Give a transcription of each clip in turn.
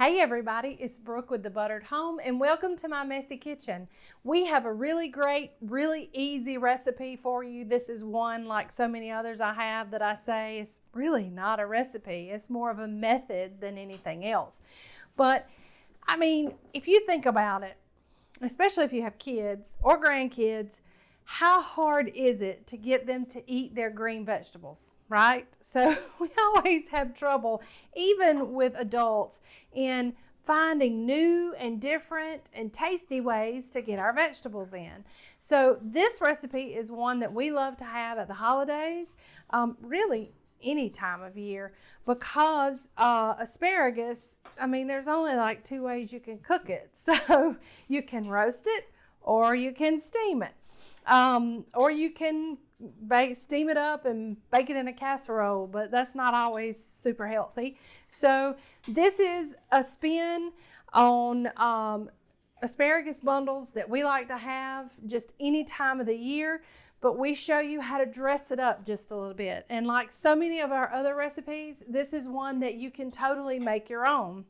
Hey everybody, it's Brooke with The Buttered Home and welcome to my messy kitchen. We have a really great, really easy recipe for you. This is one like so many others I have that I say is really not a recipe. It's more of a method than anything else. But I mean, if you think about it, especially if you have kids or grandkids, how hard is it to get them to eat their green vegetables, right? So we always have trouble, even with adults, in finding new and different and tasty ways to get our vegetables in. So this recipe is one that we love to have at the holidays, really any time of year, because asparagus, I mean, there's only like two ways you can cook it. So you can roast it or you can steam it. Or you can steam it up and bake it in a casserole, but that's not always super healthy. So this is a spin on asparagus bundles that we like to have just any time of the year, but we show you how to dress it up just a little bit. And like so many of our other recipes, this is one that you can totally make your own.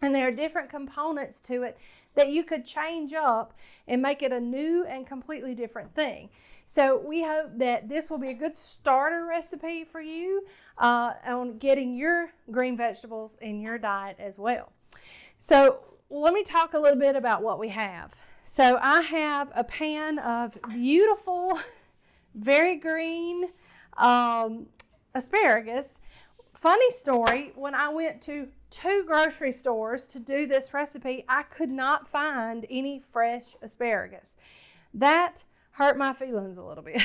And there are different components to it that you could change up and make it a new and completely different thing. So we hope that this will be a good starter recipe for you on getting your green vegetables in your diet as well. So let me talk a little bit about what we have. So I have a pan of beautiful, very green asparagus. Funny story, when I went to 2 grocery stores to do this recipe, I could not find any fresh asparagus. That hurt my feelings a little bit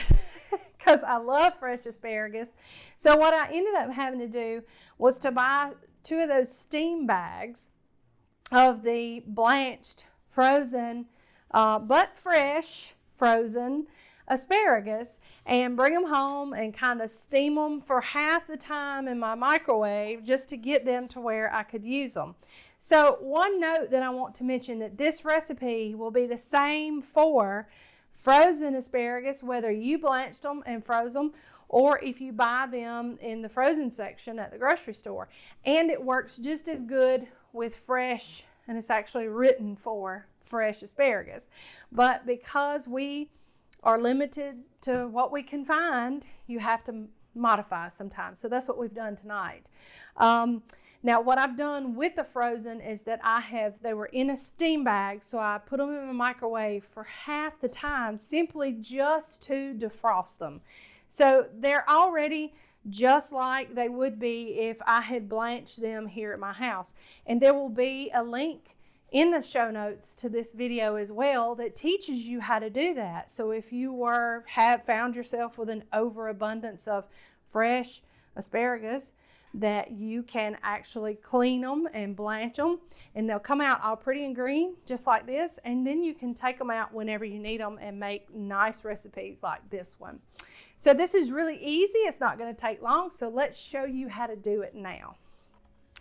because I love fresh asparagus. So what I ended up having to do was to buy 2 of those steam bags of the blanched, frozen, but fresh frozen asparagus and bring them home and kind of steam them for half the time in my microwave just to get them to where I could use them. So one note that I want to mention, that this recipe will be the same for frozen asparagus, whether you blanched them and froze them or if you buy them in the frozen section at the grocery store. And it works just as good with fresh, and it's actually written for fresh asparagus. But because we are limited to what we can find, you have to modify sometimes. So that's what we've done tonight. Now what I've done with the frozen is that they were in a steam bag, so I put them in the microwave for half the time, simply just to defrost them. So they're already just like they would be if I had blanched them here at my house. And there will be a link in the show notes to this video as well that teaches you how to do that. So if you have found yourself with an overabundance of fresh asparagus, that you can actually clean them and blanch them, and they'll come out all pretty and green just like this, and then you can take them out whenever you need them and make nice recipes like this one. So this is really easy. It's not going to take long, so let's show you how to do it now.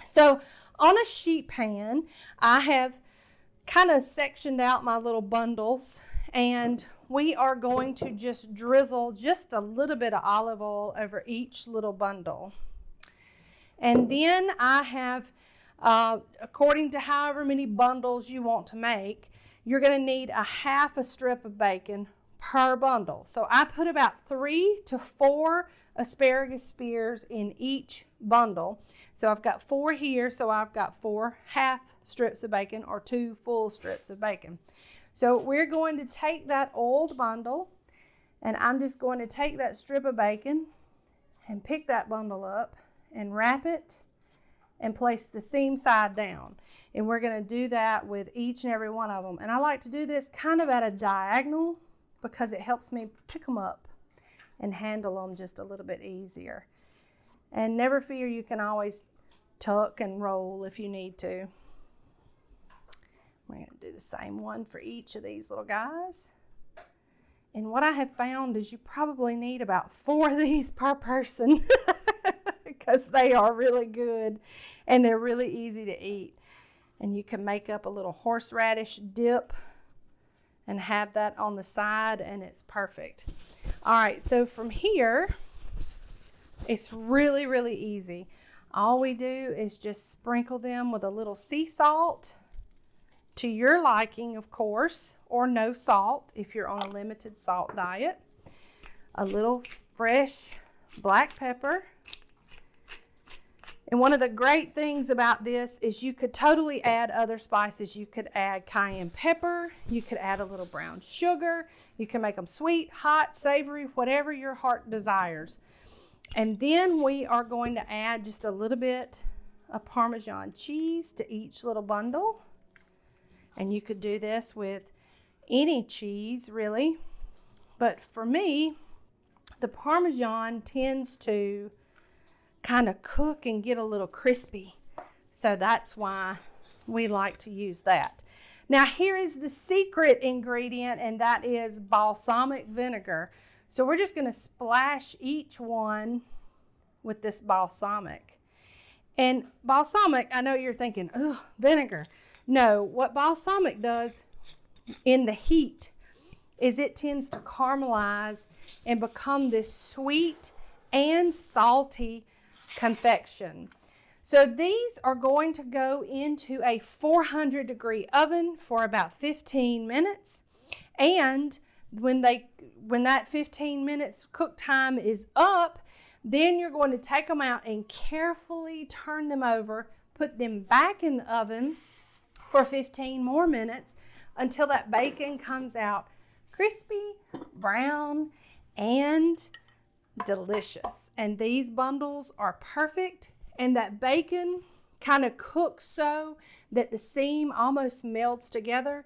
So on a sheet pan, I have kind of sectioned out my little bundles, and we are going to just drizzle just a little bit of olive oil over each little bundle. And then I have, according to however many bundles you want to make, you're going to need a half a strip of bacon per bundle. So I put about 3 to 4 asparagus spears in each bundle. So I've got 4 here, so I've got 4 half strips of bacon or 2 full strips of bacon. So we're going to take that oiled bundle, and I'm just going to take that strip of bacon and pick that bundle up and wrap it and place the seam side down. And we're going to do that with each and every one of them. And I like to do this kind of at a diagonal because it helps me pick them up and handle them just a little bit easier. And never fear, you can always tuck and roll if you need to. We're going to do the same one for each of these little guys. And what I have found is you probably need about 4 of these per person because they are really good and they're really easy to eat. And you can make up a little horseradish dip and have that on the side, and it's perfect. All right, so from here, it's really, really easy. All we do is just sprinkle them with a little sea salt, to your liking, of course, or no salt if you're on a limited salt diet. A little fresh black pepper. And one of the great things about this is you could totally add other spices. You could add cayenne pepper. You could add a little brown sugar. You can make them sweet, hot, savory, whatever your heart desires. And then we are going to add just a little bit of Parmesan cheese to each little bundle. And you could do this with any cheese, really. But for me, the Parmesan tends to kind of cook and get a little crispy. So that's why we like to use that. Now here is the secret ingredient, and that is balsamic vinegar. So we're just going to splash each one with this balsamic. And balsamic, I know you're thinking, oh, vinegar. No, what balsamic does in the heat is it tends to caramelize and become this sweet and salty confection. So these are going to go into a 400-degree oven for about 15 minutes. And when that 15 minutes cook time is up, then you're going to take them out and carefully turn them over, put them back in the oven for 15 more minutes until that bacon comes out crispy, brown, and delicious. And these bundles are perfect, and that bacon kind of cooks so that the seam almost melts together,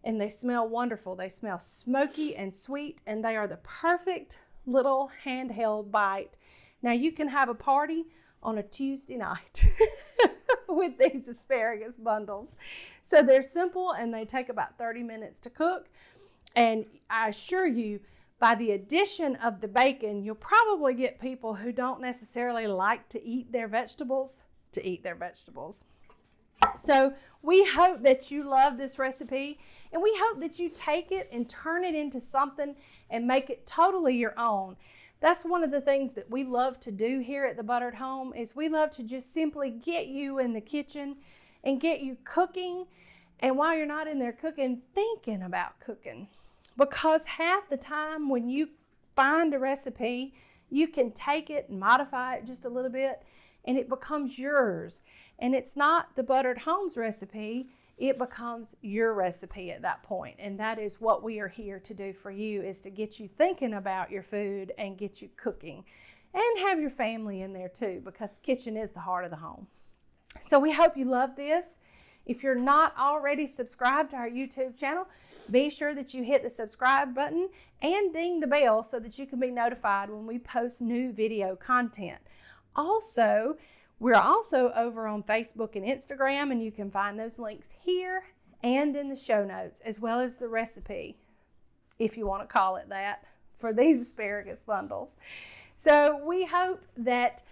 and they smell wonderful. They smell smoky and sweet, and they are the perfect little handheld bite. Now you can have a party on a Tuesday night with these asparagus bundles. So they're simple, and they take about 30 minutes to cook. And I assure you, by the addition of the bacon, you'll probably get people who don't necessarily like to eat their vegetables to eat their vegetables. So we hope that you love this recipe, and we hope that you take it and turn it into something and make it totally your own. That's one of the things that we love to do here at the Buttered Home, is we love to just simply get you in the kitchen and get you cooking, and while you're not in there cooking, thinking about cooking. Because half the time when you find a recipe, you can take it and modify it just a little bit, and it becomes yours. And it's not the Buttered Home's recipe, it becomes your recipe at that point. And that is what we are here to do for you, is to get you thinking about your food and get you cooking. And have your family in there too, because the kitchen is the heart of the home. So we hope you love this. If you're not already subscribed to our YouTube channel, be sure that you hit the subscribe button and ding the bell so that you can be notified when we post new video content. Also, we're also over on Facebook and Instagram, and you can find those links here and in the show notes, as well as the recipe, if you want to call it that, for these asparagus bundles. So we hope that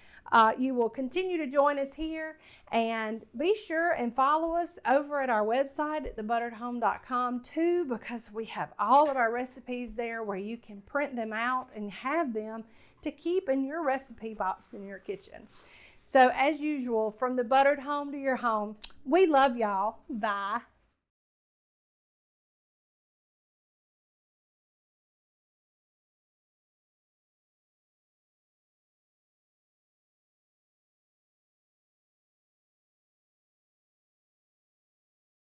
you will continue to join us here, and be sure and follow us over at our website at thebutteredhome.com too, because we have all of our recipes there where you can print them out and have them to keep in your recipe box in your kitchen. So as usual, from the Buttered Home to your home, we love y'all. Bye.